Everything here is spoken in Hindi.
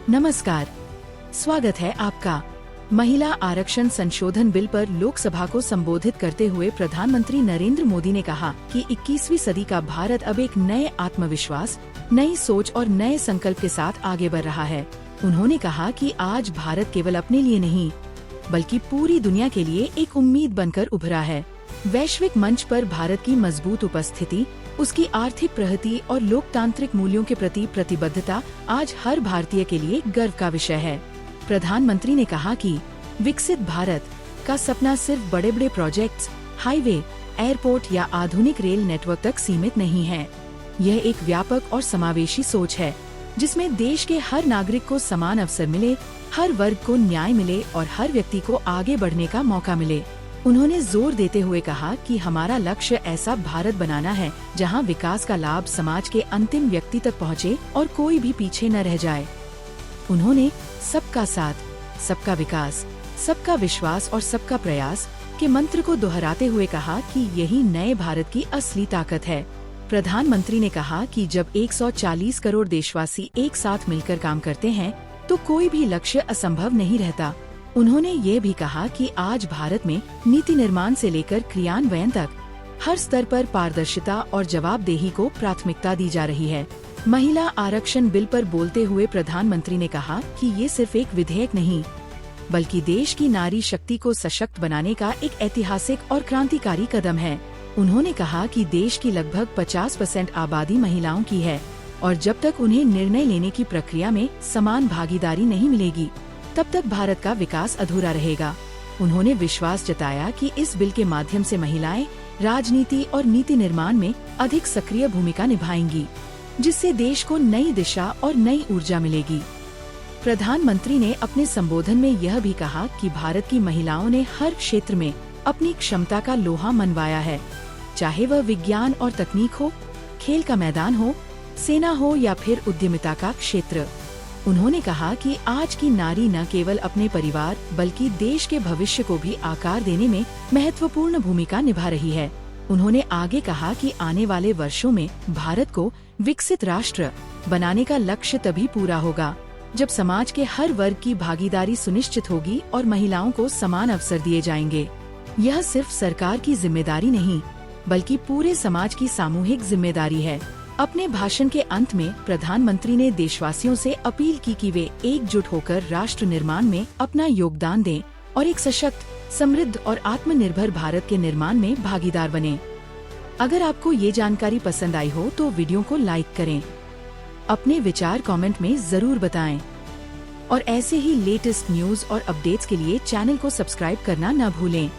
नमस्कार, स्वागत है आपका। महिला आरक्षण संशोधन बिल पर लोकसभा को संबोधित करते हुए प्रधानमंत्री नरेंद्र मोदी ने कहा कि 21वीं सदी का भारत अब एक नए आत्मविश्वास, नई सोच और नए संकल्प के साथ आगे बढ़ रहा है। उन्होंने कहा कि आज भारत केवल अपने लिए नहीं, बल्कि पूरी दुनिया के लिए एक उम्मीद बनकर उभरा है। वैश्विक मंच पर भारत की मजबूत उपस्थिति, उसकी आर्थिक प्रगति और लोकतांत्रिक मूल्यों के प्रति प्रतिबद्धता आज हर भारतीय के लिए गर्व का विषय है। प्रधानमंत्री ने कहा कि विकसित भारत का सपना सिर्फ बड़े बड़े प्रोजेक्ट्स, हाईवे, एयरपोर्ट या आधुनिक रेल नेटवर्क तक सीमित नहीं है। यह एक व्यापक और समावेशी सोच है, जिसमें देश के हर नागरिक को समान अवसर मिले, हर वर्ग को न्याय मिले और हर व्यक्ति को आगे बढ़ने का मौका मिले। उन्होंने जोर देते हुए कहा कि हमारा लक्ष्य ऐसा भारत बनाना है जहां विकास का लाभ समाज के अंतिम व्यक्ति तक पहुंचे और कोई भी पीछे न रह जाए। उन्होंने सबका साथ, सबका विकास, सबका विश्वास और सबका प्रयास के मंत्र को दोहराते हुए कहा कि यही नए भारत की असली ताकत है। प्रधानमंत्री ने कहा कि जब 140 करोड़ देशवासी एक साथ मिलकर काम करते हैं तो कोई भी लक्ष्य असंभव नहीं रहता। उन्होंने ये भी कहा कि आज भारत में नीति निर्माण से लेकर क्रियान्वयन तक हर स्तर पर पारदर्शिता और जवाबदेही को प्राथमिकता दी जा रही है। महिला आरक्षण बिल पर बोलते हुए प्रधानमंत्री ने कहा कि ये सिर्फ एक विधेयक नहीं, बल्कि देश की नारी शक्ति को सशक्त बनाने का एक ऐतिहासिक और क्रांतिकारी कदम है। उन्होंने कहा कि देश की लगभग 50% आबादी महिलाओं की है और जब तक उन्हें निर्णय लेने की प्रक्रिया में समान भागीदारी नहीं मिलेगी, तब तक भारत का विकास अधूरा रहेगा। उन्होंने विश्वास जताया कि इस बिल के माध्यम से महिलाएं राजनीति और नीति निर्माण में अधिक सक्रिय भूमिका निभाएंगी, जिससे देश को नई दिशा और नई ऊर्जा मिलेगी। प्रधानमंत्री ने अपने संबोधन में यह भी कहा कि भारत की महिलाओं ने हर क्षेत्र में अपनी क्षमता का लोहा मनवाया है, चाहे वह विज्ञान और तकनीक हो, खेल का मैदान हो, सेना हो या फिर उद्यमिता का क्षेत्र। उन्होंने कहा कि आज की नारी न केवल अपने परिवार बल्कि देश के भविष्य को भी आकार देने में महत्वपूर्ण भूमिका निभा रही है। उन्होंने आगे कहा कि आने वाले वर्षों में भारत को विकसित राष्ट्र बनाने का लक्ष्य तभी पूरा होगा जब समाज के हर वर्ग की भागीदारी सुनिश्चित होगी और महिलाओं को समान अवसर दिए जाएंगे। यह सिर्फ सरकार की जिम्मेदारी नहीं, बल्कि पूरे समाज की सामूहिक जिम्मेदारी है। अपने भाषण के अंत में प्रधानमंत्री ने देशवासियों से अपील की कि वे एकजुट होकर राष्ट्र निर्माण में अपना योगदान दें और एक सशक्त, समृद्ध और आत्मनिर्भर भारत के निर्माण में भागीदार बनें। अगर आपको ये जानकारी पसंद आई हो तो वीडियो को लाइक करें, अपने विचार कमेंट में जरूर बताएं और ऐसे ही लेटेस्ट न्यूज और अपडेट्स के लिए चैनल को सब्सक्राइब करना न भूलें।